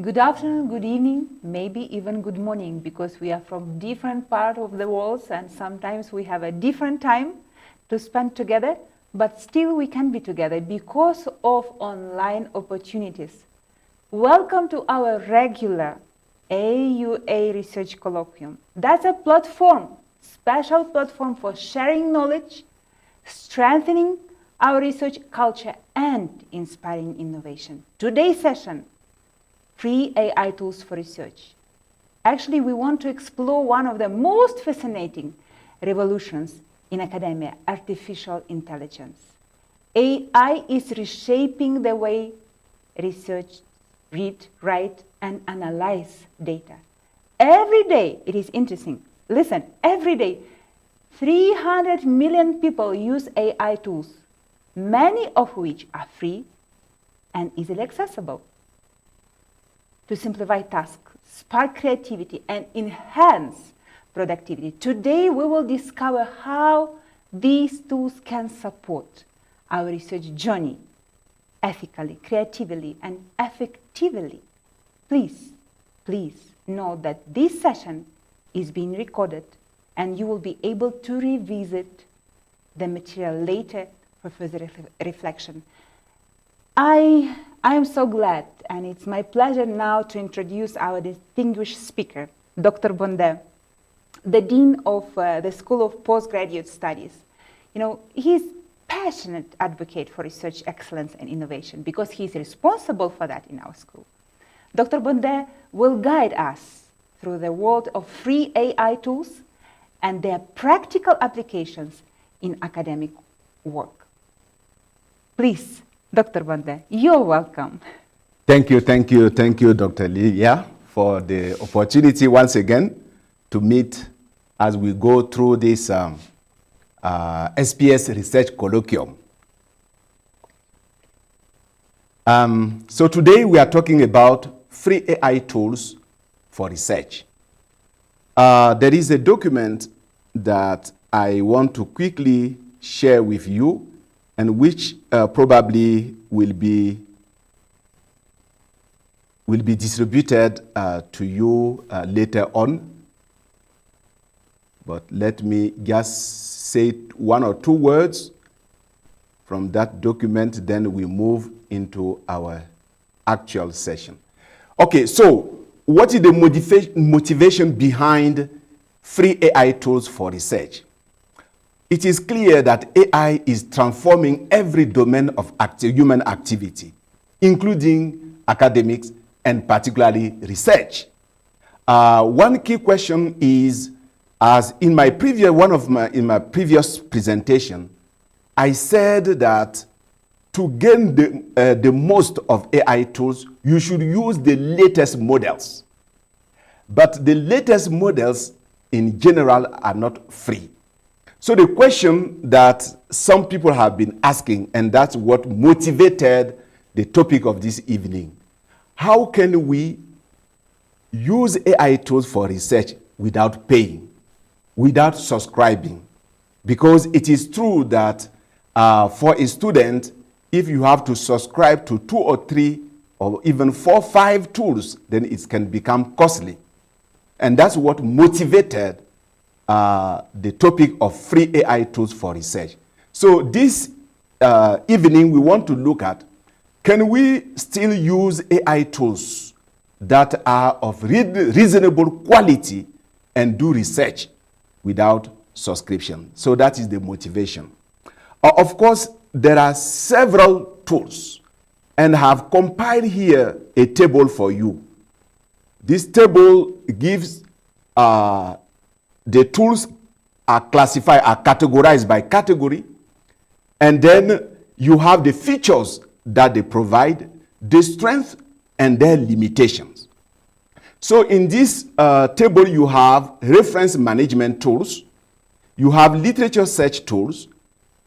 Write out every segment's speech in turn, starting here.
Good afternoon, good evening, maybe even good morning, because we are from different parts of the world and sometimes we have a different time to spend together, but still we can be together because of online opportunities. Welcome to our regular AUA Research Colloquium. That's a platform, special platform for sharing knowledge, strengthening our research culture and inspiring innovation. Today's session, free AI tools for research. Actually, we want to explore one of the most fascinating revolutions in academia, artificial intelligence. AI is reshaping the way research read, write, and analyze data. Every day, it is interesting. Listen, every day, 300 million people use AI tools, many of which are free and easily accessible, to simplify tasks, spark creativity, and enhance productivity. Today, we will discover how these tools can support our research journey ethically, creatively, and effectively. Please note that this session is being recorded and you will be able to revisit the material later for further reflection. I am so glad, and it's my pleasure now to introduce our distinguished speaker, Dr. Bondet, the Dean of the School of Postgraduate Studies. He's passionate advocate for research excellence and innovation because he's responsible for that in our school. Dr. Bondet will guide us through the world of free AI tools and their practical applications in academic work. Please, Dr. Bondet, you're welcome. Thank you, Dr. Lee, for the opportunity once again to meet as we go through this SPS Research Colloquium. So today we are talking about free AI tools for research. There is a document that I want to quickly share with you and which probably will be distributed to you later on. But let me just say one or two words from that document, then we move into our actual session. Okay, so what is the motivation behind free AI tools for research? It is clear that AI is transforming every domain of human activity, including academics and particularly research. One key question is, as in my previous presentation, I said that to gain the most of AI tools, you should use the latest models. But the latest models in general are not free. So the question that some people have been asking, and that's what motivated the topic of this evening, how can we use AI tools for research without paying, without subscribing? Because it is true that for a student, if you have to subscribe to 2 or 3 or even 4 or 5 tools, then it can become costly. And that's what motivated the topic of free AI tools for research. So this evening we want to look at, can we still use AI tools that are of reasonable quality and do research without subscription? So that is the motivation. Of course, there are several tools, and I have compiled here a table for you. This table gives the tools are categorized by category, and then you have the features that they provide, the strength, and their limitations. So in this table, you have reference management tools, you have literature search tools,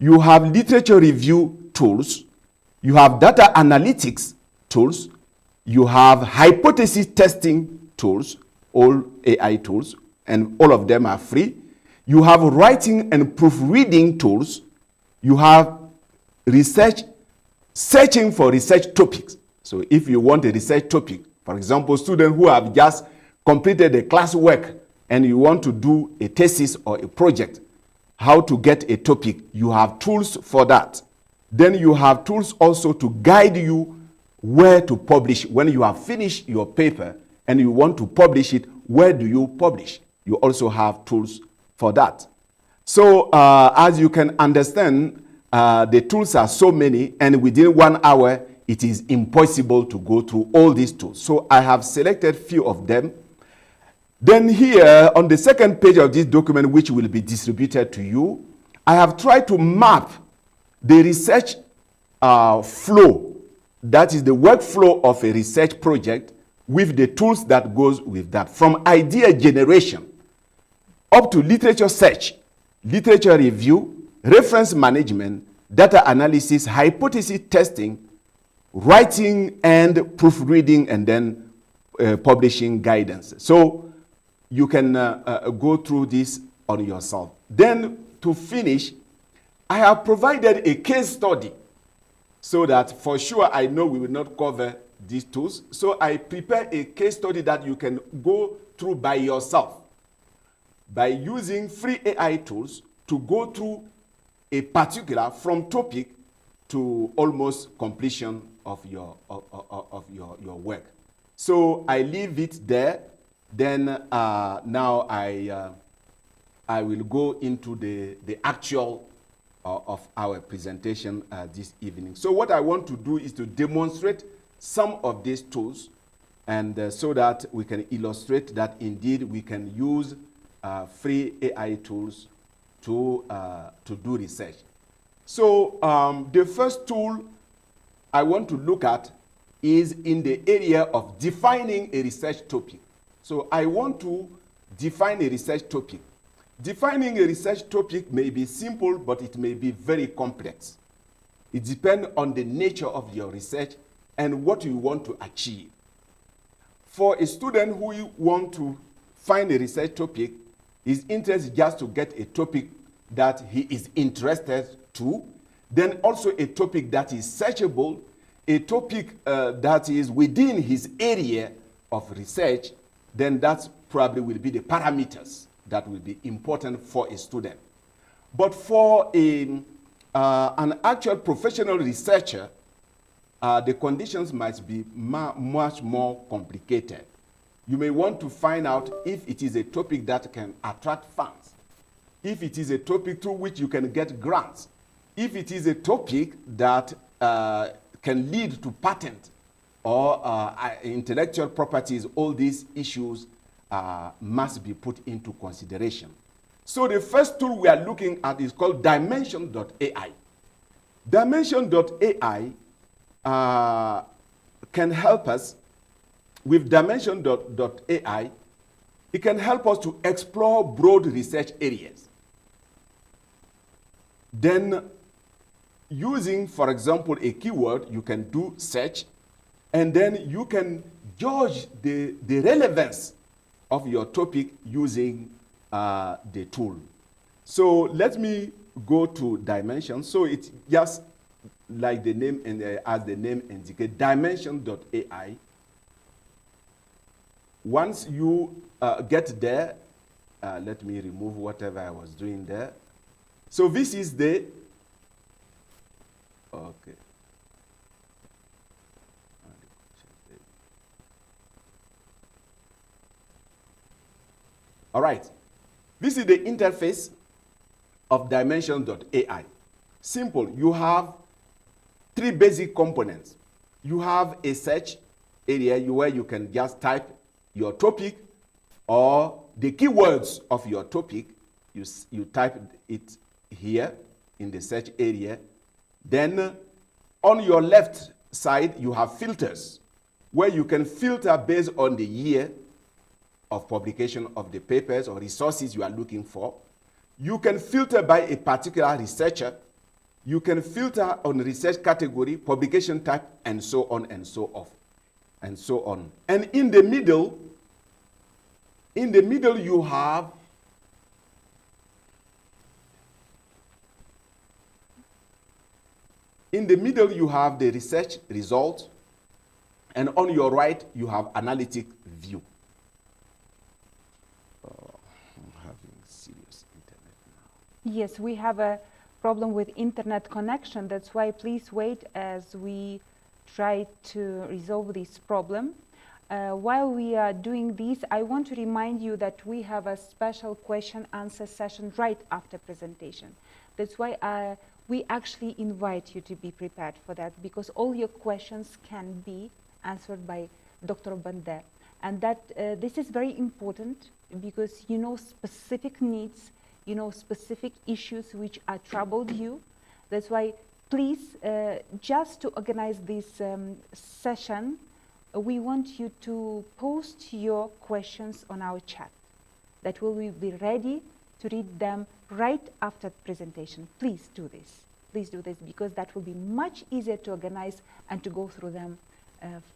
you have literature review tools, you have data analytics tools, you have hypothesis testing tools, all AI tools, and all of them are free. You have writing and proofreading tools. You have searching for research topics. So if you want a research topic, For example, students who have just completed a classwork and you want to do a thesis or a project, how to get a topic, you have tools for that. Then you have tools also to guide you where to publish. When you have finished your paper and you want to publish it, where do you publish? You also have tools for that. So as you can understand, the tools are so many, and within 1 hour, it is impossible to go through all these tools. So I have selected few of them. Then here on the second page of this document, which will be distributed to you, I have tried to map the research flow, that is the workflow of a research project, with the tools that goes with that, from idea generation up to literature search, literature review, reference management, data analysis, hypothesis testing, writing and proofreading, and then publishing guidance. So you can go through this on yourself. Then to finish, I have provided a case study so that for sure I know we will not cover these tools. So I prepare a case study that you can go through by yourself by using free AI tools to go through a particular from topic to almost completion of your work. So I leave it there. Then now I will go into the actual of our presentation this evening. So what I want to do is to demonstrate some of these tools, and so that we can illustrate that indeed we can use free AI tools to do research. So the first tool I want to look at is in the area of defining a research topic. So I want to define a research topic. Defining a research topic may be simple, but it may be very complex. It depends on the nature of your research and what you want to achieve. For a student who wants to find a research topic, his interest is just to get a topic that he is interested to, then also a topic that is searchable, a topic that is within his area of research, then that probably will be the parameters that will be important for a student. But for an actual professional researcher, the conditions might be much more complicated. You may want to find out if it is a topic that can attract funds, if it is a topic through which you can get grants, if it is a topic that can lead to patent or intellectual properties. All these issues must be put into consideration. So the first tool we are looking at is called Dimension.ai. Dimension.ai can help us with Dimension.ai. It can help us to explore broad research areas. Then using, for example, a keyword, you can do search, and then you can judge the relevance of your topic using the tool. So let me go to Dimension. So it's just like the name, and as the name indicates, Dimension.ai. Once you get there, let me remove whatever I was doing there. So this is the, okay. All right. This is the interface of Dimension.ai. Simple. You have three basic components. You have a search area where you can just type your topic or the keywords of your topic. You type it here in the search area. Then on your left side, you have filters where you can filter based on the year of publication of the papers or resources you are looking for. You can filter by a particular researcher. You can filter on research category, publication type, and so on and so off, and so on. And in the middle you have the research result. And on your right, you have analytic view. I'm having serious internet now. Yes, we have a problem with internet connection. That's why please wait as we try to resolve this problem. While we are doing this, I want to remind you that we have a special question answer session right after presentation. That's why we actually invite you to be prepared for that, because all your questions can be answered by Dr. Bande. And that this is very important because you know specific needs, you know specific issues which are troubled you. That's why please, just to organize this session, we want you to post your questions on our chat. That will be ready to read them right after the presentation. Please do this. Please do this, because that will be much easier to organize and to go through them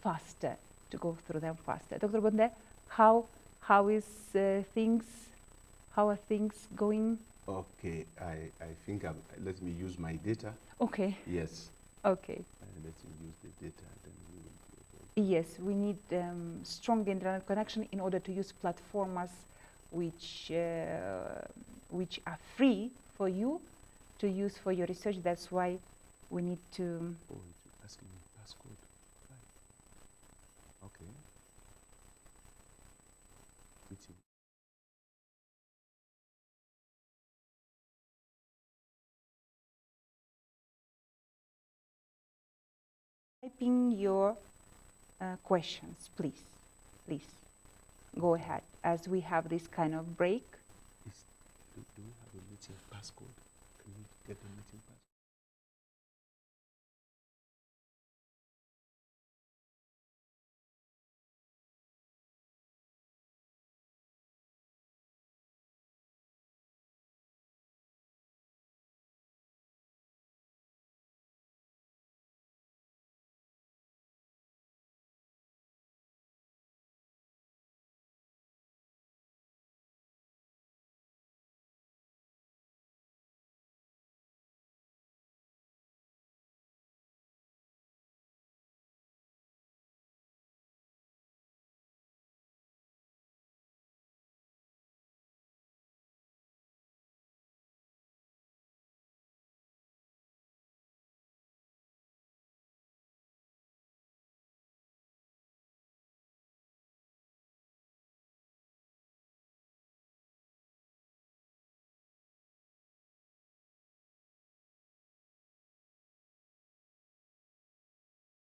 faster. Dr. Bonde, how are things going? Okay, I think let me use my data. Okay. Yes. Okay. Let me use the data. Then we will Yes, we need strong internet connection in order to use platforms which are free for you to use for your research. That's why we need to. Oh, it's asking me passcode. Right. Okay. Meeting. Typing your questions, please. Go ahead, as we have this kind of break. Do we have a meeting passcode? Can we get the meeting passcode?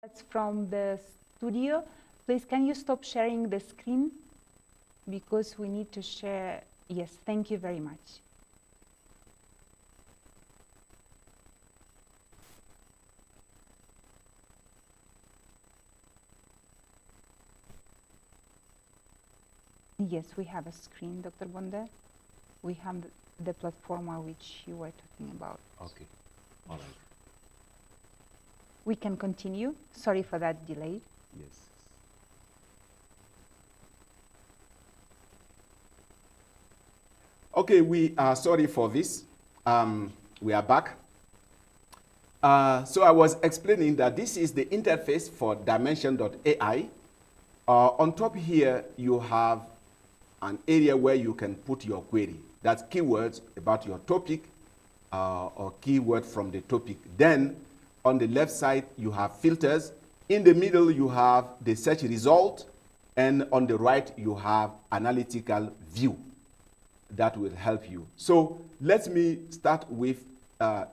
That's from the studio. Please, can you stop sharing the screen? Because we need to share. Yes, thank you very much. Yes, we have a screen, Dr. Bonde. We have the platform which you were talking about. Okay, all right. We can continue. Sorry for that delay. Yes. Okay, we are sorry for this. We are back. So I was explaining that this is the interface for Dimension.ai. On top here, you have an area where you can put your query. That's keywords about your topic or keyword from the topic. Then on the left side, you have filters. In the middle, you have the search result. And on the right, you have analytical view. That will help you. So let me start with a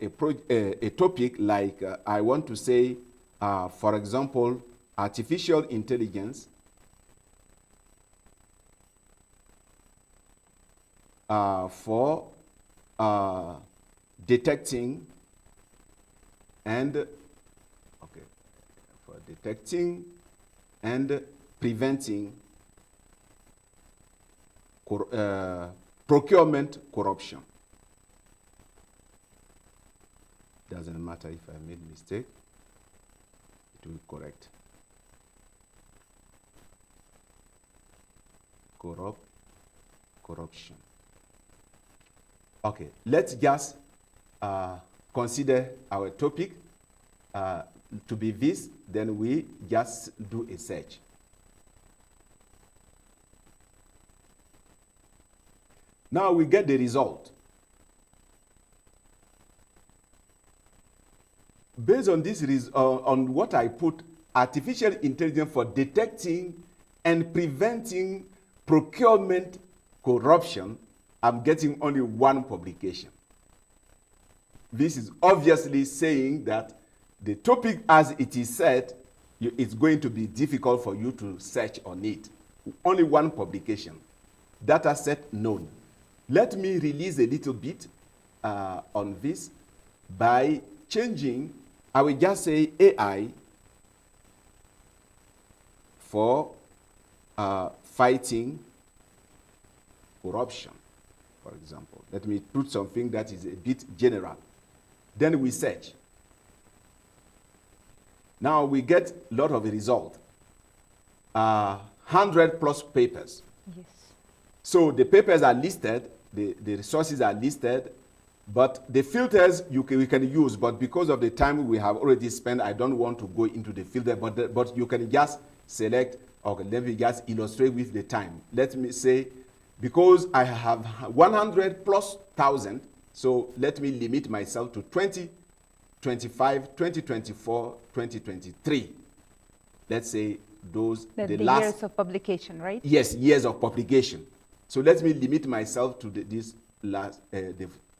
topic like I want to say, for example, artificial intelligence for detecting and preventing procurement corruption. Doesn't matter if I made mistake, it will correct. Corruption. Okay, let's just consider our topic. to be this, then we just do a search. Now we get the result. Based on this, on what I put, artificial intelligence for detecting and preventing procurement corruption, I'm getting only one publication. This is obviously saying that the topic as it is said, it's going to be difficult for you to search on it. Only one publication. Data set known. Let me release a little bit on this by changing, I will just say AI for fighting corruption, for example. Let me put something that is a bit general. Then we search. Now we get a lot of result. 100 plus papers. Yes. So the papers are listed, the resources are listed, but the filters we can use, but because of the time we have already spent, I don't want to go into the filter, but you can just select, or let me just illustrate with the time. Let me say, because I have 100 plus thousand, so let me limit myself to 2025, 2024, 2023. Let's say those, the last years of publication, right? Yes, years of publication. So let me limit myself to the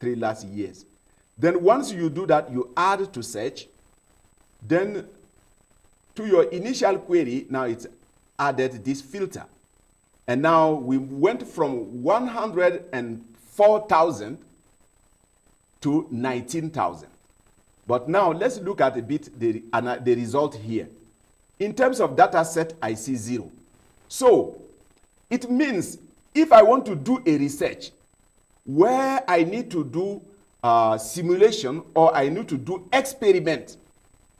3 last years. Then once you do that, you add to search. Then to your initial query, now it's added this filter. And now we went from 104,000 to 19,000. But now let's look at a bit the result here. In terms of data set, I see 0. So it means if I want to do a research where I need to do simulation or I need to do experiment,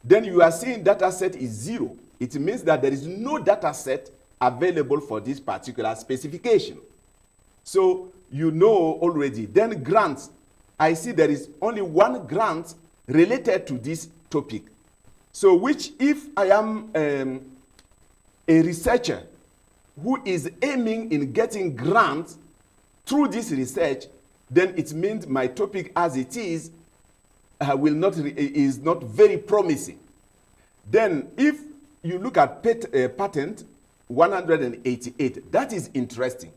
then you are seeing data set is 0. It means that there is no data set available for this particular specification. So you know already. Then grants, I see there is only one grant related to this topic. So which if I am a researcher who is aiming in getting grants through this research, then it means my topic as it is is not very promising. Then if you look at patent 188, that is interesting.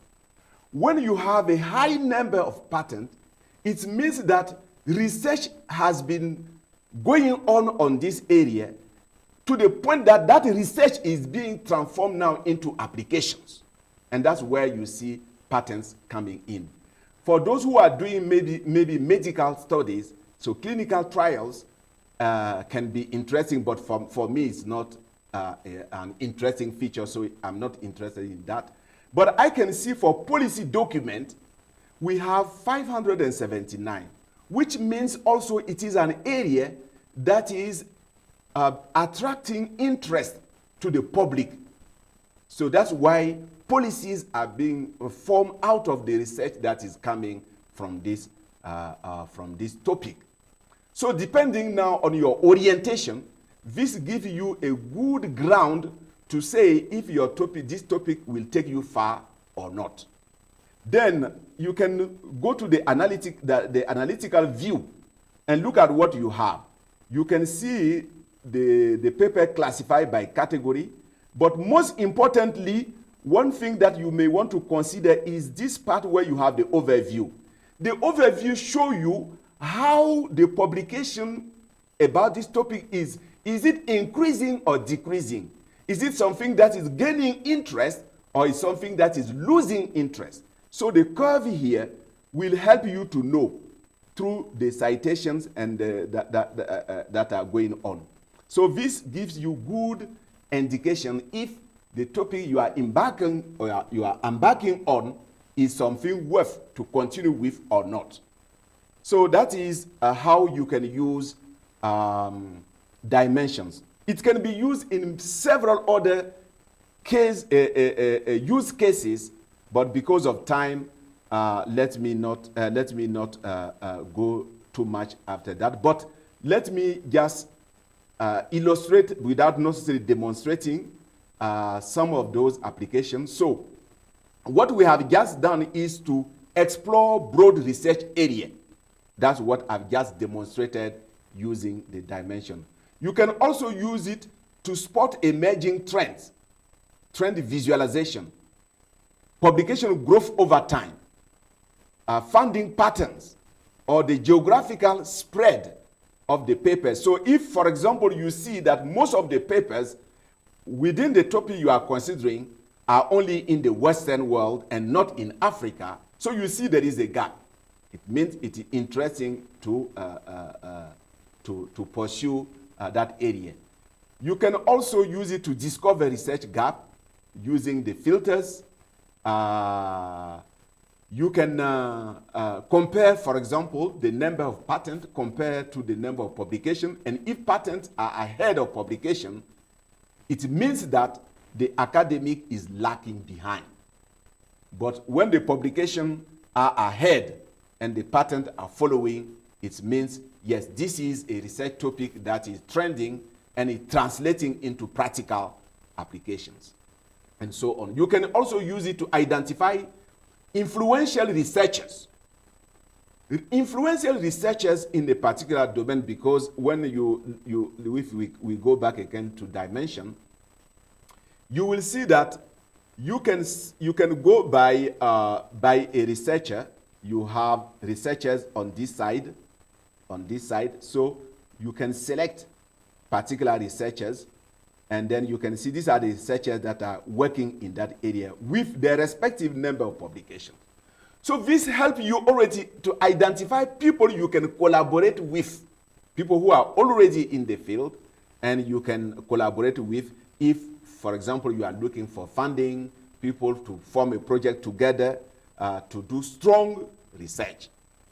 When you have a high number of patents, it means that research has been going on this area to the point that that research is being transformed now into applications. And that's where you see patents coming in. For those who are doing maybe medical studies, so clinical trials can be interesting, but for me it's not an interesting feature, so I'm not interested in that. But I can see for policy document, we have 579, which means also it is an area that is attracting interest to the public. So that's why policies are being formed out of the research that is coming from this topic. So depending now on your orientation, this gives you a good ground to say if your topic, this topic will take you far or not. Then you can go to the analytical view and look at what you have. You can see the paper classified by category, but most importantly, one thing that you may want to consider is this part where you have the overview. The overview shows you how the publication about this topic is it increasing or decreasing? Is it something that is gaining interest or is something that is losing interest? So the curve here will help you to know through the citations and that are going on. So this gives you good indication if the topic you are embarking on is something worth to continue with or not. So that is how you can use dimensions. It can be used in several other use cases, but because of time, let me not go too much after that. But let me just illustrate without necessarily demonstrating some of those applications. So what we have just done is to explore broad research area. That's what I've just demonstrated using the dimension. You can also use it to spot emerging trends, trend visualization, publication growth over time, funding patterns, or the geographical spread of the papers. So if, for example, you see that most of the papers within the topic you are considering are only in the Western world and not in Africa, so you see there is a gap. It means it is interesting to pursue that area. You can also use it to discover research gap using the filters. You can compare, for example, the number of patents compared to the number of publications. And if patents are ahead of publication, it means that the academic is lacking behind. But when the publications are ahead and the patents are following, it means, yes, this is a research topic that is trending and it's translating into practical applications, and so on. You can also use it to identify influential researchers. Influential researchers in a particular domain, because when if we go back again to dimension, you will see that you can go by a researcher. You have researchers on this side, so you can select particular researchers, and then you can see these are the researchers that are working in that area with their respective number of publications. So this helps you already to identify people you can collaborate with, people who are already in the field, and you can collaborate with if, for example, you are looking for funding, people to form a project together to do strong research.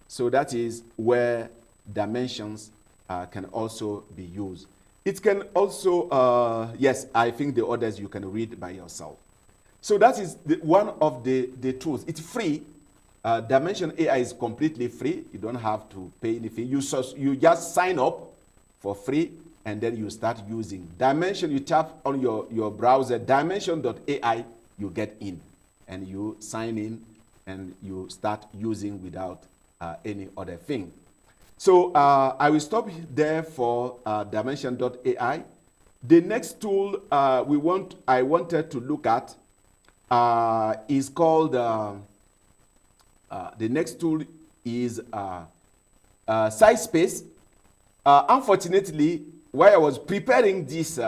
So that is where dimensions can also be used. It can also, yes, I think the others you can read by yourself. So that is one of the tools. It's free. Dimension AI is completely free. You don't have to pay anything. You just sign up for free, and then you start using. Dimension, you tap on your browser, dimension.ai, you get in, and you sign in, and you start using without any other thing. So I will stop there for dimension.ai. The next tool I wanted to look at is called, the next tool is SciSpace. Unfortunately, while I was preparing this,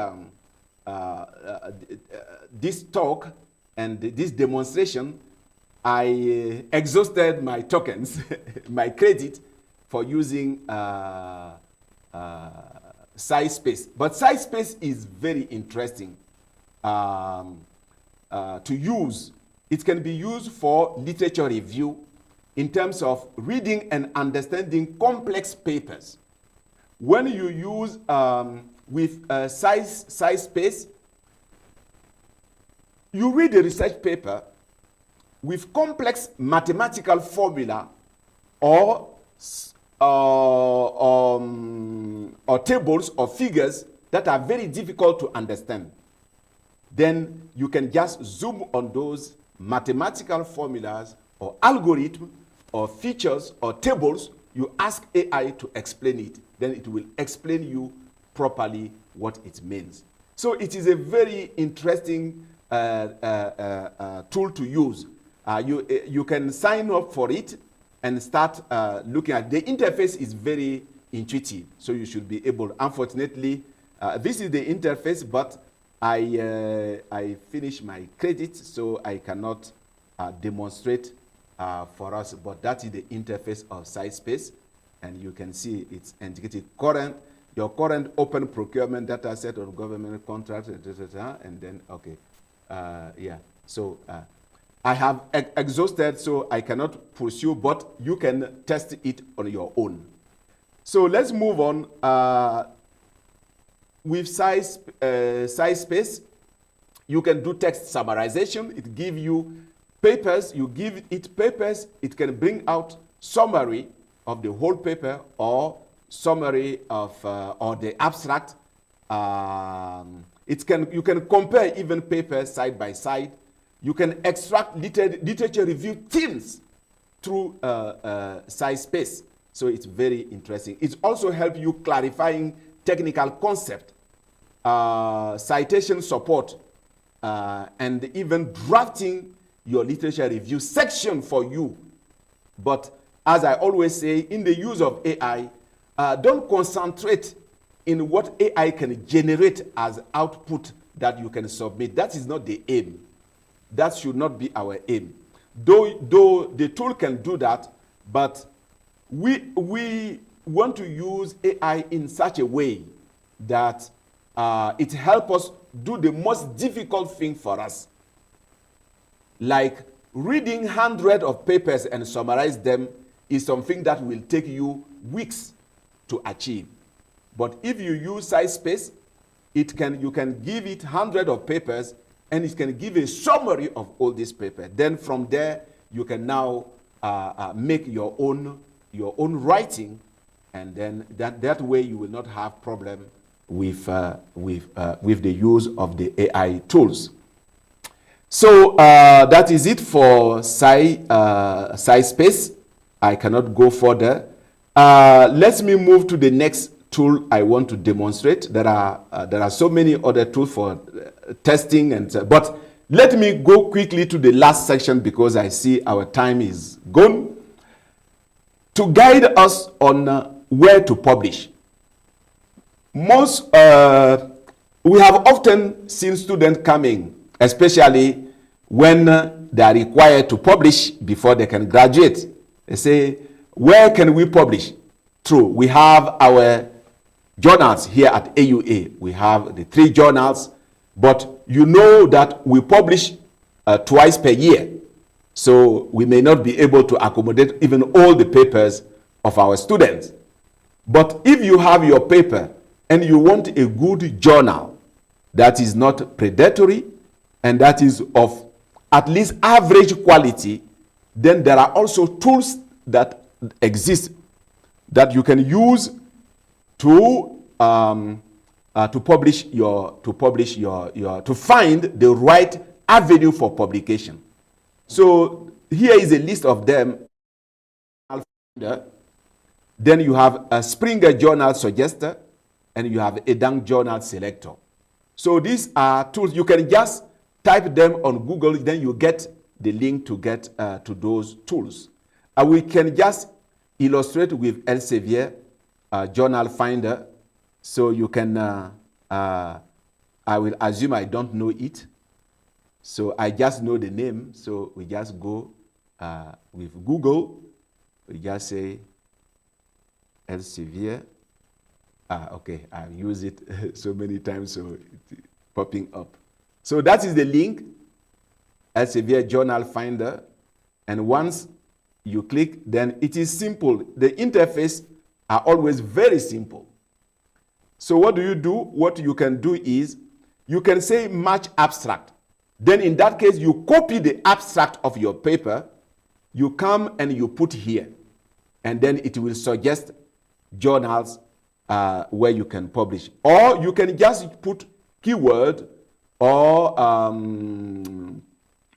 this talk and this demonstration, I exhausted my tokens, my credit, for using SciSpace. But SciSpace is very interesting to use. It can be used for literature review in terms of reading and understanding complex papers. When you use with SciSpace, you read a research paper with complex mathematical formula or tables or figures that are very difficult to understand. Then you can just zoom on those mathematical formulas or algorithms or features or tables. You ask AI to explain it. Then it will explain you properly what it means. So it is a very interesting tool to use. You can sign up for it and start looking at. The interface is very intuitive, so you should be able. Unfortunately, this is the interface, but I finished my credit, so I cannot demonstrate for us. But that is the interface of SciSpace, and you can see it's indicated your current open procurement data set of government contracts, and then okay, yeah. So. I have exhausted, so I cannot pursue, but you can test it on your own. So let's move on. With SciSpace, you can do text summarization. It gives you papers. You give it papers. It can bring out summary of the whole paper or summary of or the abstract You can compare even papers side by side. You can extract literature review themes through SciSpace. So it's very interesting. It also helps you clarifying technical concept, citation support, and even drafting your literature review section for you. But as I always say, in the use of AI, don't concentrate in what AI can generate as output that you can submit. That is not the aim. That should not be our aim. Though the tool can do that, but we want to use AI in such a way that it helps us do the most difficult thing for us. Like reading hundreds of papers and summarize them is something that will take you weeks to achieve. But if you use SciSpace, you can give it hundreds of papers and it can give a summary of all these papers. Then from there, you can now make your own writing, and then that way you will not have problem with the use of the AI tools. So that is it for SciSpace. I cannot go further. Let me move to the next tool I want to demonstrate. There are so many other tools for testing, but let me go quickly to the last section because I see our time is gone. To guide us on where to publish. We have often seen students coming, especially when they are required to publish before they can graduate. They say, where can we publish? True, we have our journals here at AUA. We have the 3 journals, but you know that we publish twice per year. So we may not be able to accommodate even all the papers of our students. But if you have your paper and you want a good journal that is not predatory and that is of at least average quality, then there are also tools that exist that you can use to find the right avenue for publication. So here is a list of them. Then you have a Springer Journal Suggester, and you have a Dang Journal Selector. So these are tools. You can just type them on Google, then you get the link to get to those tools. We can just illustrate with Elsevier Journal Finder. So you can, I will assume I don't know it. So I just know the name. So we just go with Google. We just say Elsevier. Okay, I've used it so many times, so it's popping up. So that is the link, Elsevier Journal Finder. And once you click, then it is simple. The interface are always very simple. So what do you do? What you can do is, you can say match abstract. Then in that case, you copy the abstract of your paper, you come and you put here. And then it will suggest journals where you can publish. Or you can just put keyword or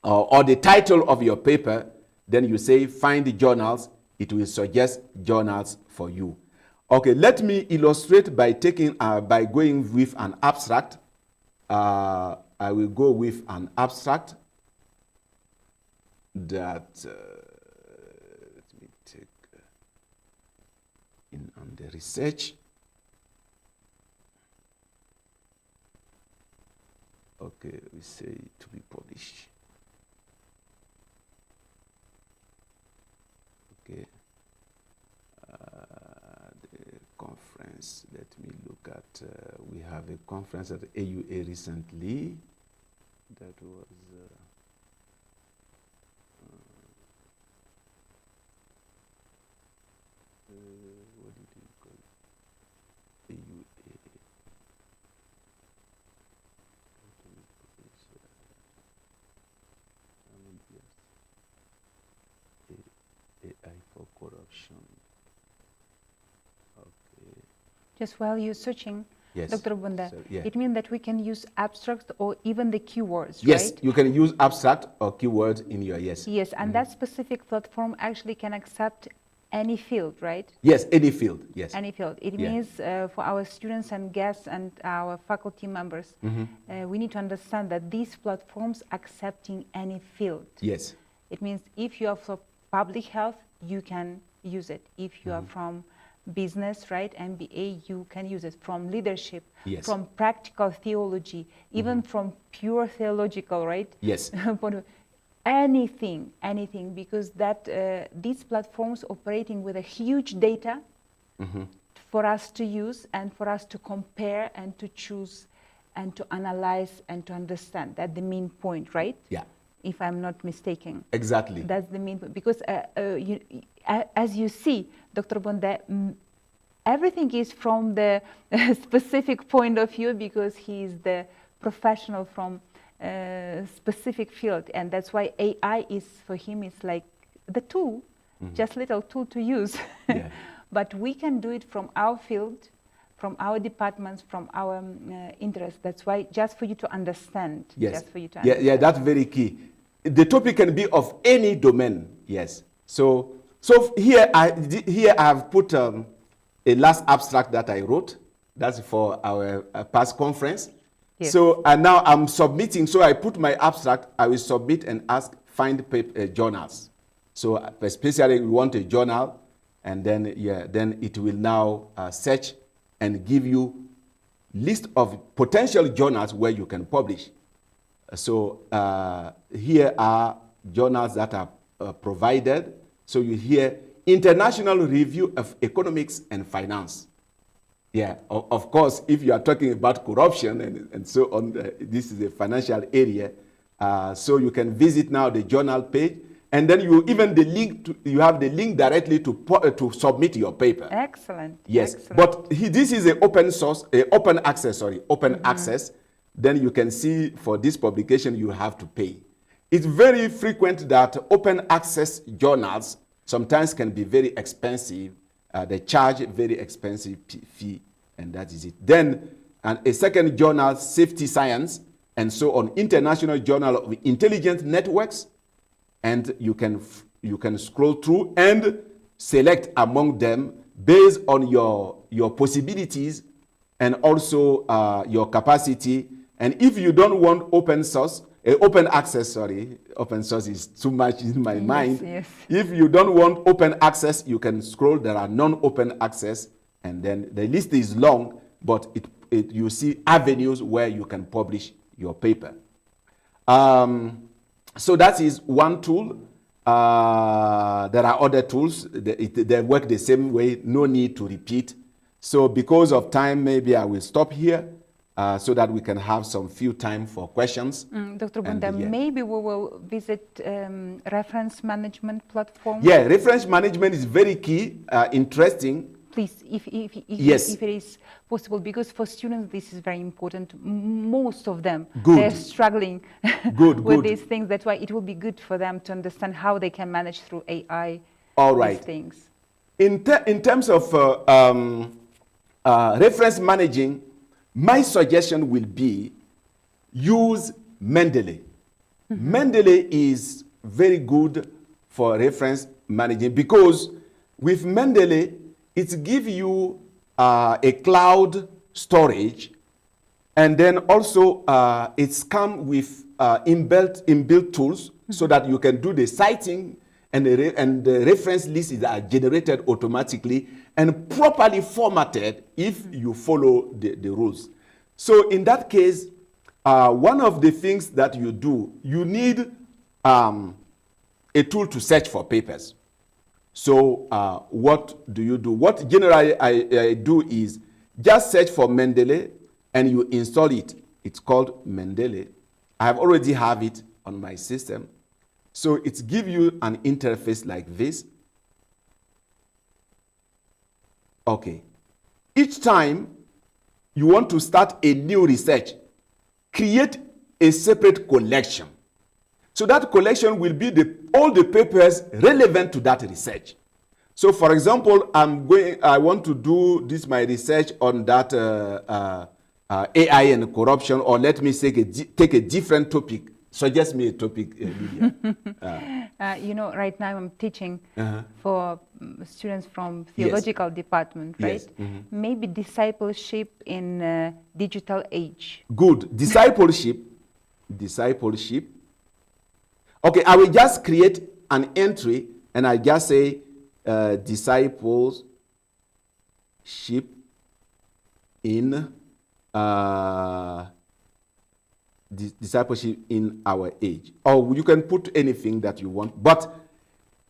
the title of your paper. Then you say find the journals. It will suggest journals for you. Okay, let me illustrate by going with an abstract. I will go with an abstract that let me take in on the research. Okay, we say to be published. Okay, the conference. Let me look at. We have a conference at AUA recently. That was. What did we call it? AUA. AI for corruption. Okay. Just while you're searching, Yes. Dr. Bunda, So, yeah. it means that we can use abstract or even the keywords, Yes, right? you can use abstract or keywords in your yes. Yes, and that specific platform actually can accept any field, right? Yes, any field. Yes. Any field. It Yeah. means for our students and guests and our faculty members, we need to understand that these platforms accepting any field. Yes. It means if you are from public health, you can use it. If you are from business, right, MBA, you can use it. From leadership, Yes. from practical theology, even from pure theological, right? Yes. point of- anything, because that these platforms operating with a huge data for us to use and for us to compare and to choose and to analyze and to understand. That's the main point, right? Yeah. If I'm not mistaken. Exactly. That's the main point. Because as you see, Dr. Bonda, everything is from the specific point of view because he is the professional from specific field, and that's why AI is for him is like the tool, just little tool to use. Yeah. But we can do it from our field, from our departments, from our interest. That's why, just for you to understand. Yes. Just for you to Yeah, understand. yeah, that's very key. The topic can be of any domain. Yes. So here I have put a last abstract that I wrote. That's for our past conference. Yes. So and now I'm submitting. So I put my abstract. I will submit and ask find journals. So especially we want a journal, and then then it will now search and give you list of potential journals where you can publish. So here are journals that are provided. So you hear International Review of Economics and Finance. Yeah, of course, if you are talking about corruption and so on, this is a financial area. So you can visit now the journal page, and then you even you have the link directly to submit your paper. Excellent. Yes, Excellent. but this is an open source, open access. Access. Then you can see for this publication you have to pay. It's very frequent that open access journals sometimes can be very expensive. They charge a very expensive fee, and that is it. Then a second journal, Safety Science, and so on, International Journal of Intelligent Networks, and you can scroll through and select among them based on your possibilities and also your capacity. And if you don't want open source, open access, open source is too much in my mind. Yes. If you don't want open access, you can scroll. There are non-open access, and then the list is long, but you see avenues where you can publish your paper. So that is one tool. There are other tools. They work the same way. No need to repeat. So because of time, maybe I will stop here. So that we can have some few time for questions. Dr. Bunda, maybe we will visit reference management platform. Yeah, reference management is very key, interesting. Please, if Yes. it is possible, because for students this is very important. Most of them, Good. they're struggling with these things. That's why it will be good for them to understand how they can manage through AI. All right. These things. In terms of reference managing, my suggestion will be use Mendeley. Mendeley is very good for reference managing because with Mendeley, it gives you a cloud storage, and then also it's come with inbuilt tools so that you can do the citing, and the reference list is generated automatically and properly formatted if you follow the rules. So in that case, one of the things that you do, you need a tool to search for papers. So what do you do? What generally I do is just search for Mendeley and you install it. It's called Mendeley. I have already have it on my system. So it gives you an interface like this. Okay. Each time you want to start a new research, create a separate collection. So that collection will be all the papers relevant to that research. So, for example, I want to do my research on that AI and corruption, or let me say, take a different topic. Suggest me a topic, Lydia. Right now I'm teaching for students from theological department, right? Yes. Mm-hmm. Maybe discipleship in digital age. Good. Discipleship. Okay, I will just create an entry and I just say discipleship in discipleship in our age. Or you can put anything that you want. But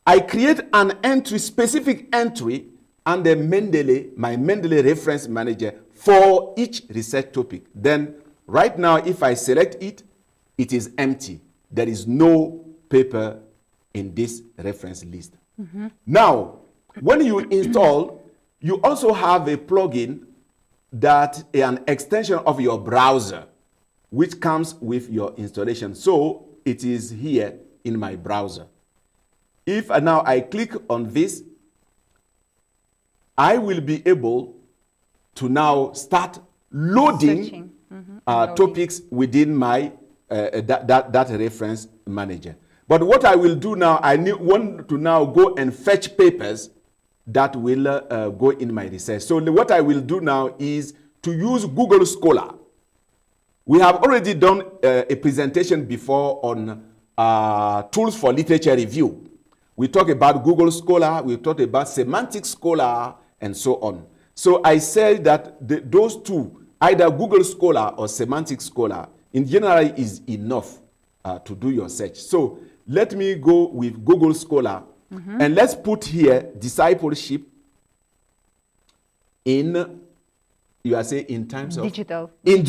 I create an entry, specific entry, under Mendeley, my Mendeley reference manager, for each research topic. Then right now, if I select it, it is empty. There is no paper in this reference list. Mm-hmm. Now, when you install, you also have a plugin that is an extension of your browser, which comes with your installation. So it is here in my browser. If now I click on this, I will be able to now start loading topics within my that reference manager. But what I will do now, want to now go and fetch papers that will go in my research. So what I will do now is to use Google Scholar. We have already done a presentation before on tools for literature review. We talk about Google Scholar, we talk about Semantic Scholar, and so on. So I said that those two, either Google Scholar or Semantic Scholar, in general is enough to do your search. So let me go with Google Scholar, and let's put here discipleship in, you are saying in terms of digital age.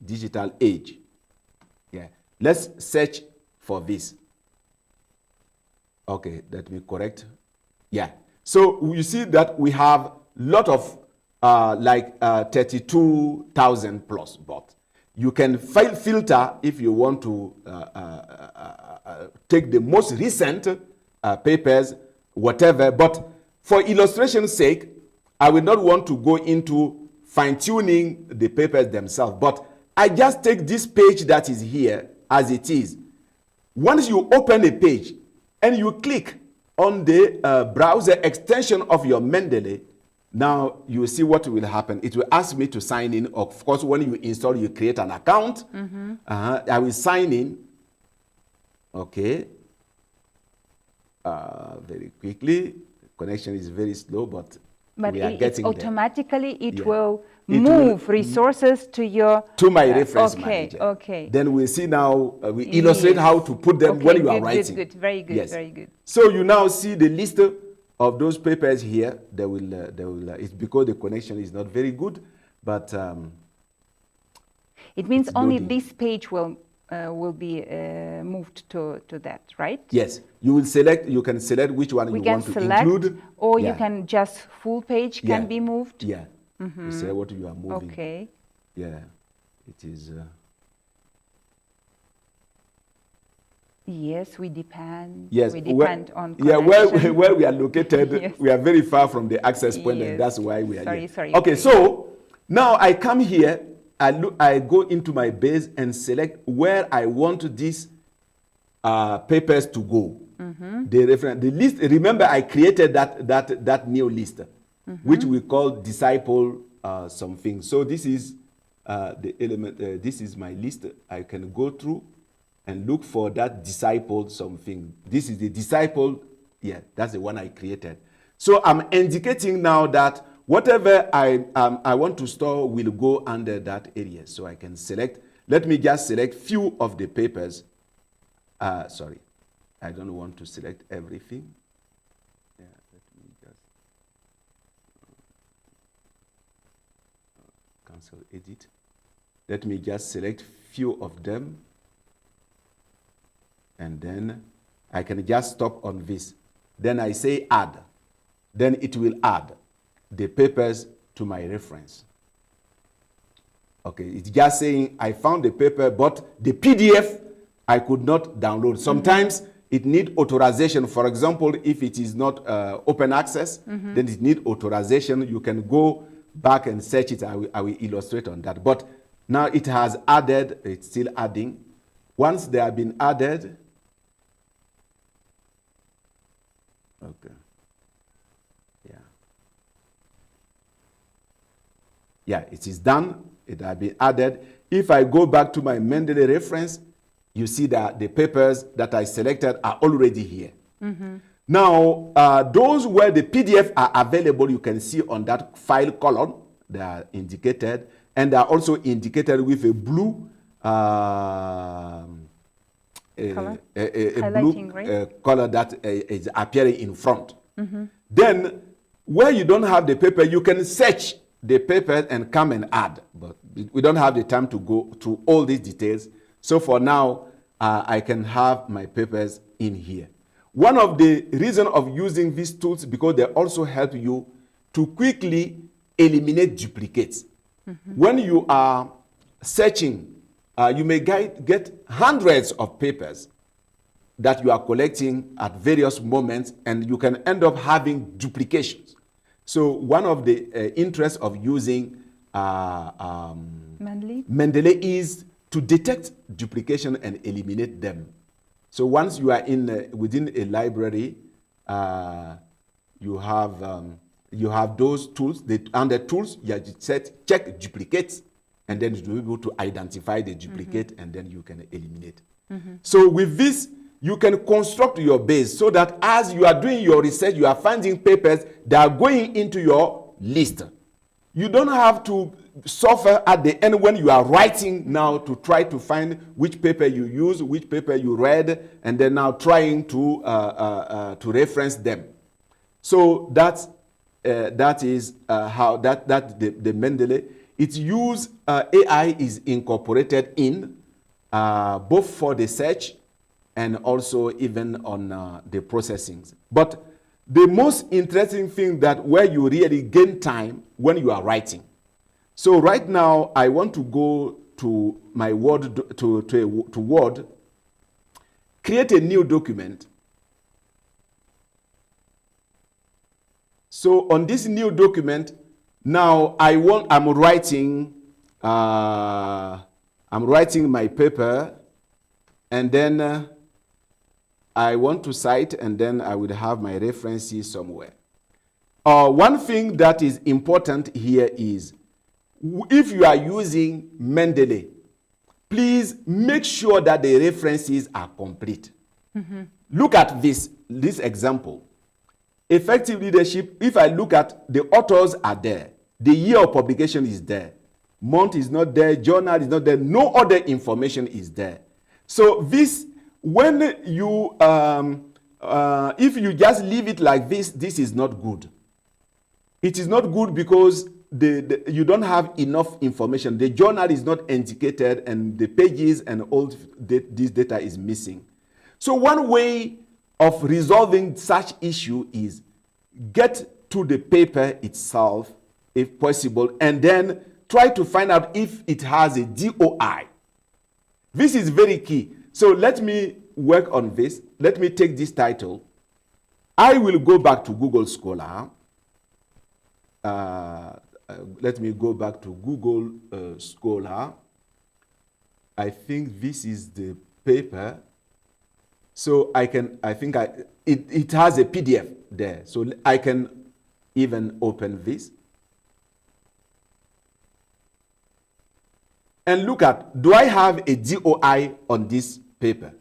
Digital age. Yeah. Let's search for this. Okay, let me correct. Yeah. So you see that we have a lot of 32,000 plus, but you can filter if you want to take the most recent papers, whatever. But for illustration's sake, I will not want to go into fine-tuning the papers themselves, but I just take this page that is here as it is. Once you open a page and you click on the browser extension of your Mendeley, now you will see what will happen. It will ask me to sign in. Of course, when you install, you create an account. I will sign in. Okay. Very quickly. The connection is very slow, but we are getting automatically there. It will move resources to your my reference manager. Okay. Then we see now we illustrate how to put them when you are writing. Good, very good, yes. Very good. So you now see the list of those papers here. They will. It's because the connection is not very good, but it means only this page will be moved to that, right? Yes. You will select. You can select which one you want to include, or you can just full page can be moved. Yeah. You say what you are moving. Okay. Yeah. It is. Yes, we depend. Yes, we depend on connection. Yeah, where we are located, yes. We are very far from the access point, yes. And that's why we are here. Sorry. Okay, so now I come here. I go into my base and select where I want these papers to go. The list. Remember, I created that new list, which we call disciple something. So this is the element. This is my list. I can go through and look for that disciple something. This is the disciple. Yeah, that's the one I created. So I'm indicating now that whatever I want to store will go under that area. So I can select. Let me just select few of the papers. Sorry, I don't want to select everything. Yeah, let me just cancel edit. Let me just select few of them. And then I can just stop on this. Then I say add. Then it will add the papers to my reference. Okay, it's just saying I found the paper, but the PDF I could not download. Sometimes it needs authorization. For example, if it is not open access, then it needs authorization. You can go back and search it. I will illustrate on that. But now it has added, it's still adding. Once they have been added, okay. Yeah, it is done. It has been added. If I go back to my Mendeley reference, you see that the papers that I selected are already here. Now, those where the PDF are available, you can see on that file column, they are indicated, and they are also indicated with a blue color that is appearing in front. Then, where you don't have the paper, you can search the paper and come and add. But we don't have the time to go through all these details. So for now, I can have my papers in here. One of the reasons of using these tools, because they also help you to quickly eliminate duplicates. When you are searching, you may get hundreds of papers that you are collecting at various moments, and you can end up having duplications. So one of the interests of using Mendeley is to detect duplication and eliminate them. So once you are within a library, you have those tools. Under tools, you have set check duplicates, and then you'll be able to identify the duplicate, and then you can eliminate. So with this, you can construct your base so that as you are doing your research, you are finding papers that are going into your list. You don't have to suffer at the end when you are writing now to try to find which paper you use, which paper you read, and then now trying to reference them. So that is how the Mendeley. Its use, AI is incorporated in both for the search and also even on the processing. But the most interesting thing that where you really gain time when you are writing. So right now, I want to go to my Word, to Word, create a new document. So on this new document, now I'm writing my paper, and then I want to cite, and then I will have my references somewhere. One thing that is important here is, if you are using Mendeley, please make sure that the references are complete. Look at this example. Effective leadership, if I look at the authors are there, the year of publication is there, month is not there, journal is not there, no other information is there. So this, when you, if you just leave it like this, this is not good. It is not good because you don't have enough information. The journal is not indicated, and the pages and all this data is missing. So one way of resolving such issue is get to the paper itself, if possible, and then try to find out if it has a DOI. This is very key. So let me work on this. Let me take this title. I will go back to Google Scholar. Let me go back to Google Scholar. I think this is the paper. So it has a PDF there. So I can even open this. And look at, do I have a DOI on this paper?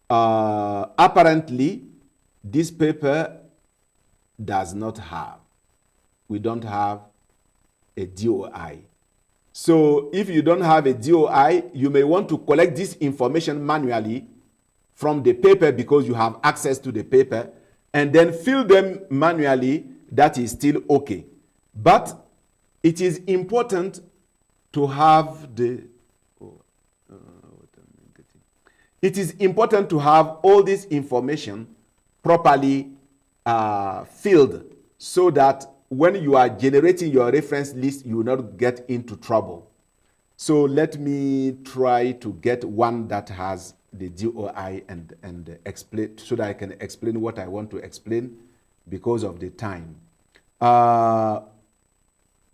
Apparently, this paper does not have. We don't have a DOI. So if you don't have a DOI, you may want to collect this information manually from the paper because you have access to the paper, and then fill them manually. That is still okay. But it is important to have it is important to have all this information properly filled, so that when you are generating your reference list, you will not get into trouble. So let me try to get one that has the DOI and explain, so that I can explain what I want to explain because of the time.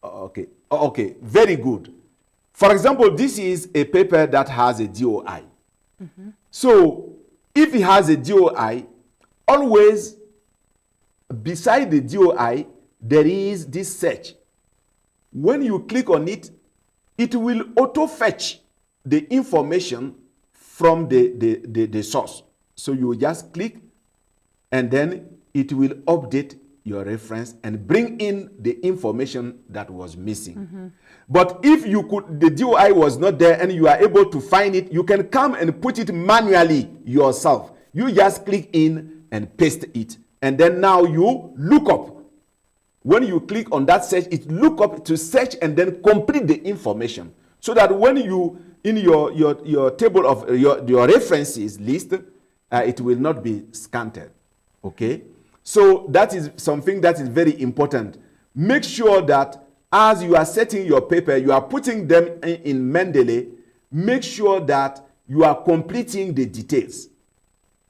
Okay, very good. For example, this is a paper that has a DOI. So if it has a DOI, always beside the DOI, there is this search. When you click on it, it will auto-fetch the information from the source. So you just click, and then it will update your reference and bring in the information that was missing. But if you could, the DOI was not there and you are able to find it, you can come and put it manually yourself. You just click in and paste it. And then now you look up. When you click on that search, it look up to search and then complete the information. So that when you, in your table of your references list, it will not be scanted. Okay? So that is something that is very important. Make sure that as you are setting your paper, you are putting them in Mendeley, make sure that you are completing the details.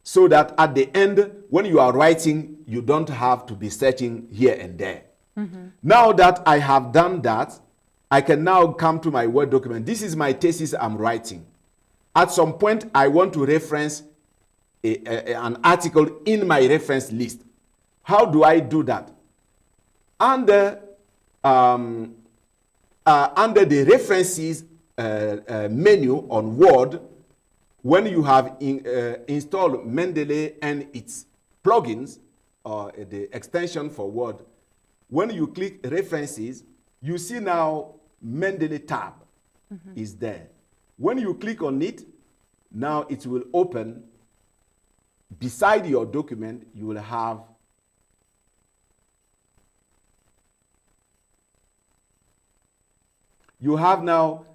So that at the end, when you are writing, you don't have to be searching here and there. Now that I have done that, I can now come to my Word document. This is my thesis I'm writing. At some point, I want to reference an article in my reference list. How do I do that? Under the references menu on Word, when you have installed Mendeley and its plugins, or the extension for Word, when you click references, you see now Mendeley tab is there. When you click on it, now it will open. Beside your document, you will have now,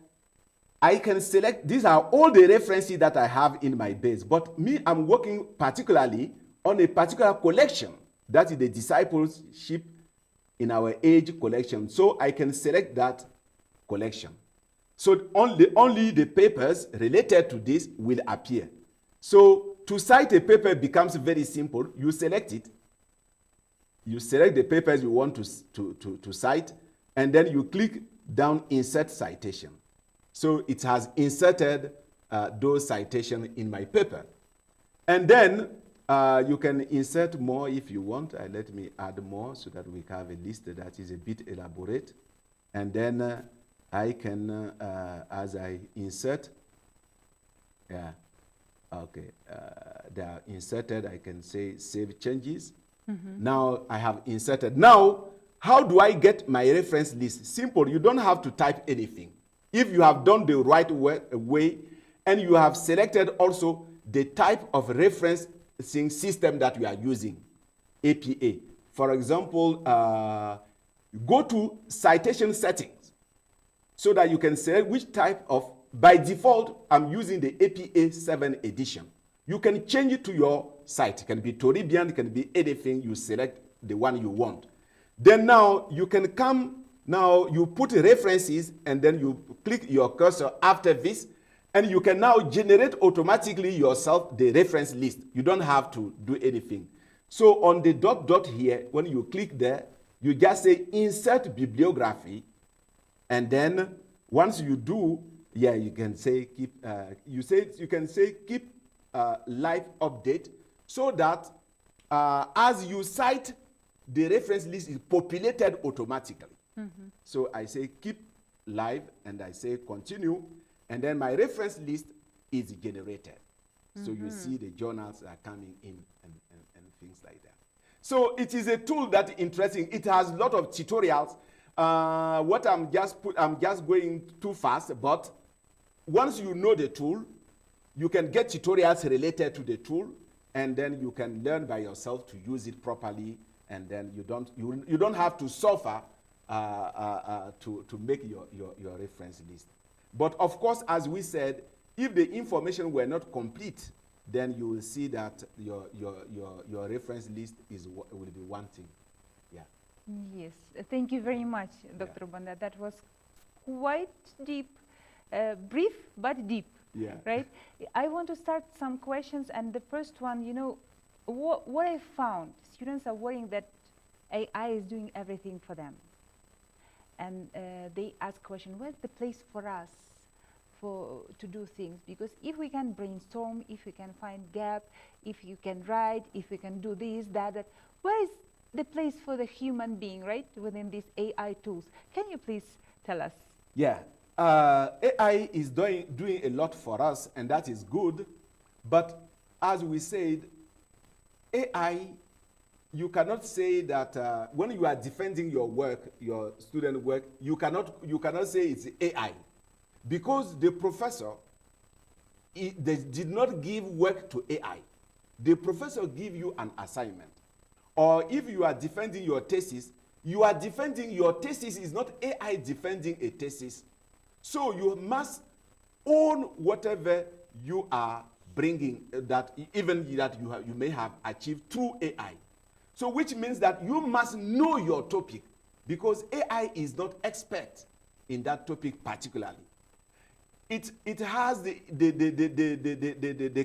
I can select, these are all the references that I have in my base. But me, I'm working particularly on a particular collection. That is the discipleship in our age collection. So I can select that collection. So only the papers related to this will appear. So to cite a paper becomes very simple. You select it. You select the papers you want to cite, and then you click down Insert Citation. So it has inserted those citations in my paper. And then you can insert more if you want. Let me add more so that we have a list that is a bit elaborate. And then I can, as I insert, yeah, okay, they are inserted. I can say Save Changes. Now I have inserted. Now, how do I get my reference list? Simple. You don't have to type anything. If you have done the right way and you have selected also the type of referencing system that you are using, APA. For example, go to citation settings so that you can select which type of, by default, I'm using the APA 7 edition. You can change it to your site. It can be Toribian, it can be anything. You select the one you want. Then now you can come, now you put references and then you click your cursor after this, and you can now generate automatically yourself the reference list. You don't have to do anything. So on the dot here, when you click there, you just say Insert Bibliography, and then once you do, yeah, you can say keep. You can say keep live update, so that as you cite, the reference list is populated automatically. So I say keep live, and I say continue, and then my reference list is generated. So you see the journals are coming in and things like that. So it is a tool that is interesting. It has a lot of tutorials. What I'm just going too fast, but once you know the tool, you can get tutorials related to the tool, and then you can learn by yourself to use it properly, and then you don't have to suffer to make your reference list. But of course, as we said, if the information were not complete, then you will see that your reference list will be wanting. Yeah. Yes, thank you very much, Dr. Banda. That was quite deep, brief but deep. Yeah. right? I want to start some questions, and the first one, what I found, students are worrying that AI is doing everything for them. And they ask question, where's the place for us to do things? Because if we can brainstorm, if we can find gap, if you can write, if we can do this, that, where is the place for the human being, right, within these AI tools? Can you please tell us? Yeah. AI is doing a lot for us, and that is good. But as we said, AI, you cannot say that when you are defending your work, your student work, you cannot say it's AI, because the professor they did not give work to AI. The professor give you an assignment. Or if you are defending your thesis, is not AI defending a thesis. So you must own whatever you are bringing, that even that you may have achieved through AI. So which means that you must know your topic, because AI is not expert in that topic particularly. It has the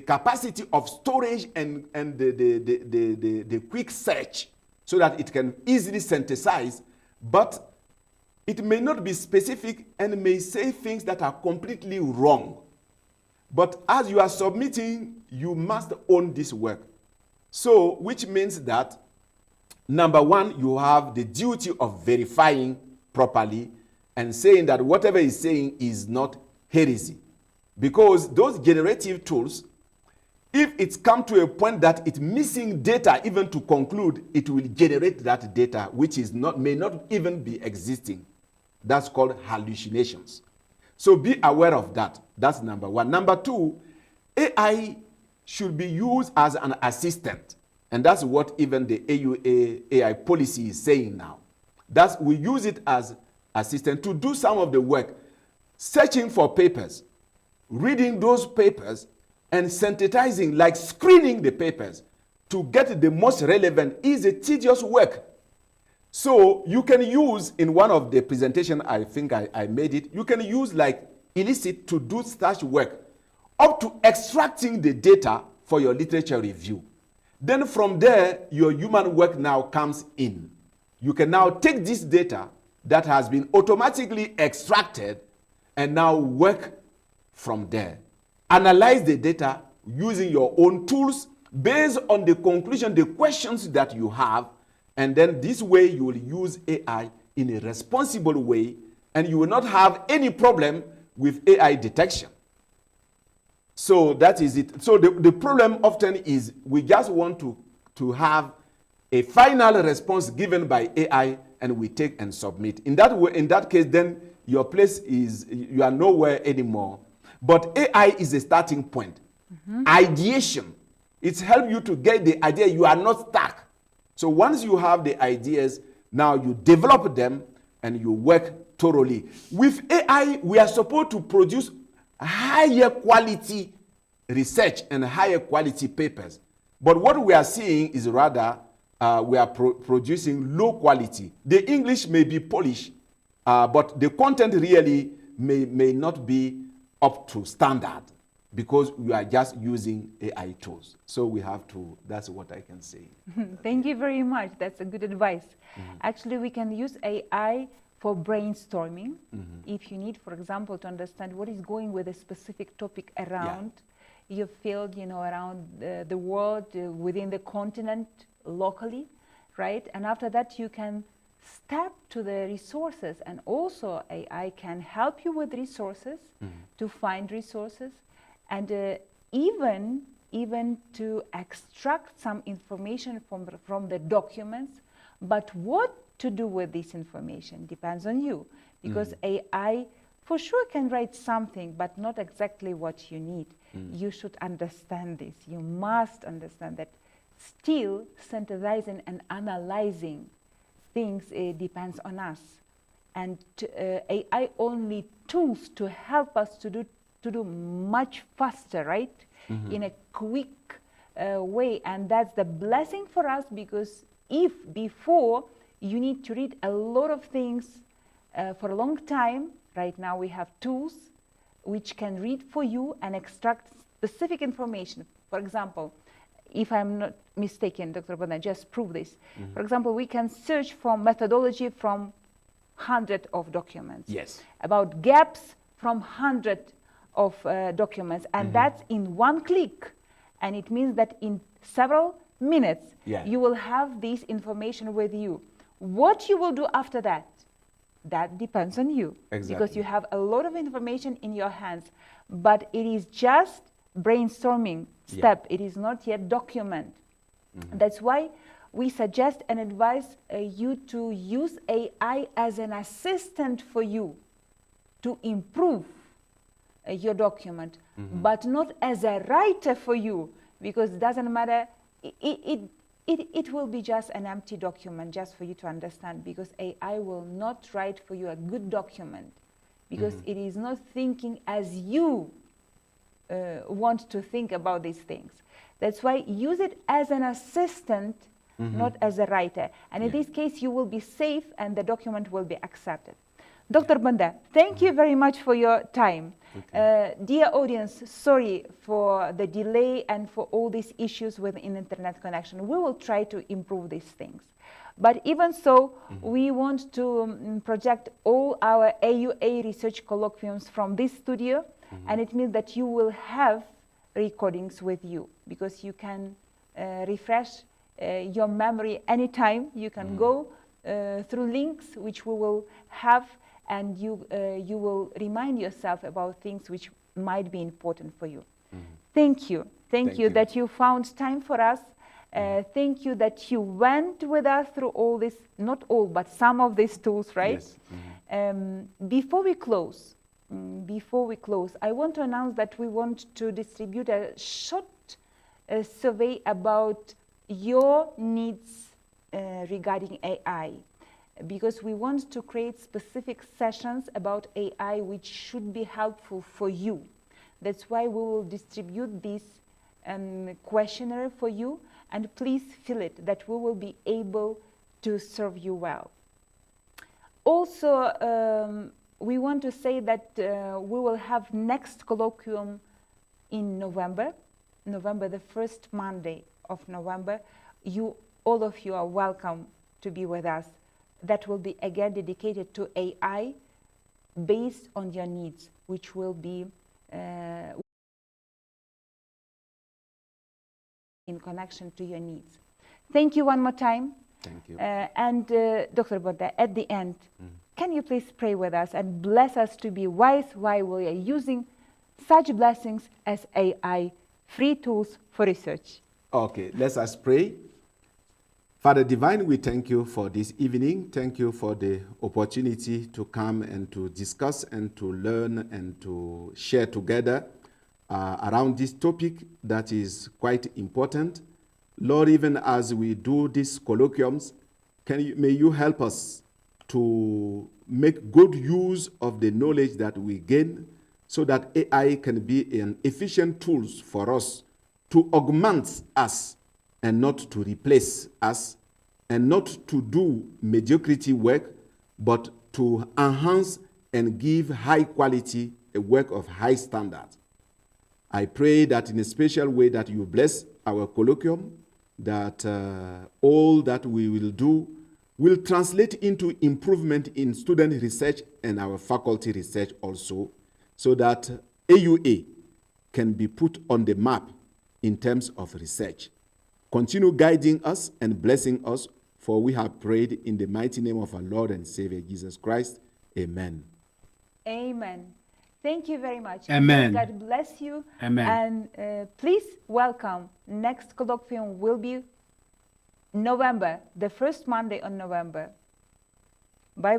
capacity of storage and the quick search, so that it can easily synthesize, but it may not be specific and may say things that are completely wrong. But as you are submitting, you must own this work. So, which means that, number one, you have the duty of verifying properly and saying that whatever is saying is not heresy. Because those generative tools, if it's come to a point that it's missing data even to conclude, it will generate that data which is may not even be existing. That's called hallucinations. So be aware of that. That's number one. Number two, AI should be used as an assistant. And that's what even the AUA AI policy is saying now. We use it as assistant to do some of the work, searching for papers, reading those papers, and synthesizing, like screening the papers to get the most relevant, is a tedious work. So you can use, in one of the presentation, I think I made it, you can use like Illicit to do such work, up to extracting the data for your literature review. Then from there, your human work now comes in. You can now take this data that has been automatically extracted and now work from there. Analyze the data using your own tools based on the conclusion, the questions that you have, and then this way you will use AI in a responsible way, and you will not have any problem with AI detection. So that is it. So the problem often is we just want to have a final response given by AI, and we take and submit. In that way, in that case, then your place is, you are nowhere anymore. But AI is a starting point. Ideation. It's helped you to get the idea. You are not stuck. So once you have the ideas, now you develop them and you work thoroughly. With AI, we are supposed to produce higher quality research and higher quality papers. But what we are seeing is rather we are producing low quality. The English may be polished, but the content really may not be up to standard, because we are just using AI tools. So we have to, that's what I can say. Thank you very much. That's a good advice. Actually, we can use AI for brainstorming. If you need, for example, to understand what is going with a specific topic around your field, around the world, within the continent, locally, right? And after that, you can step to the resources, and also AI can help you with resources, to find resources, and even to extract some information from the documents. But what to do with this information depends on you, because AI for sure can write something, but not exactly what you need. You should understand this. You must understand that still synthesizing and analyzing things depends on us, and AI only tools to help us to do much faster, right? In a quick way. And that's the blessing for us, because if before you need to read a lot of things for a long time, right now we have tools which can read for you and extract specific information. For example, if I'm not mistaken, Dr. Banda, just prove this. For example, we can search for methodology from 100 of documents. Yes. About gaps from 100 of documents, and that's in one click. And it means that in several minutes, you will have this information with you. What you will do after that, that depends on you. Exactly. Because you have a lot of information in your hands, but it is just brainstorming step. It is not yet document. That's why we suggest and advise you to use AI as an assistant for you to improve your document, but not as a writer for you, because it doesn't matter. It will be just an empty document just for you to understand, because AI will not write for you a good document, because it is not thinking as you want to think about these things. That's why use it as an assistant, not as a writer. And in this case, you will be safe and the document will be accepted. Dr. Banda, thank you very much for your time. Dear audience, sorry for the delay and for all these issues with internet connection. We will try to improve these things. But even so, we want to project all our AUA research colloquiums from this studio, and it means that you will have recordings with you, because you can refresh your memory anytime. You can go through links which we will have, and you will remind yourself about things which might be important for you. Thank you. Thank you that you found time for us. Thank you that you went with us through all this, not all, but some of these tools, right? Yes. Before we close, I want to announce that we want to distribute a short survey about your needs regarding AI, because we want to create specific sessions about AI which should be helpful for you. That's why we will distribute this questionnaire for you, and please fill it, that we will be able to serve you well. Also, we want to say that we will have next colloquium in November, the first Monday of November. All of you are welcome to be with us. That will be again dedicated to AI based on your needs, which will be in connection to your needs. Thank you one more time. Thank you. And Dr. Banda, at the end, can you please pray with us and bless us to be wise while we are using such blessings as AI, free tools for research? Okay, let us pray. Father Divine, we thank you for this evening. Thank you for the opportunity to come and to discuss and to learn and to share together around this topic that is quite important. Lord, even as we do these colloquiums, may you help us to make good use of the knowledge that we gain, so that AI can be an efficient tool for us to augment us and not to replace us, and not to do mediocrity work, but to enhance and give high quality, a work of high standard. I pray that in a special way that you bless our colloquium, that all that we will do will translate into improvement in student research and our faculty research also, so that AUA can be put on the map in terms of research. Continue guiding us and blessing us, for we have prayed in the mighty name of our Lord and Savior Jesus Christ. Amen. Amen. Thank you very much. Amen. God bless you. Amen. And please welcome. Next colloquium will be November, the first Monday on November. Bye-bye.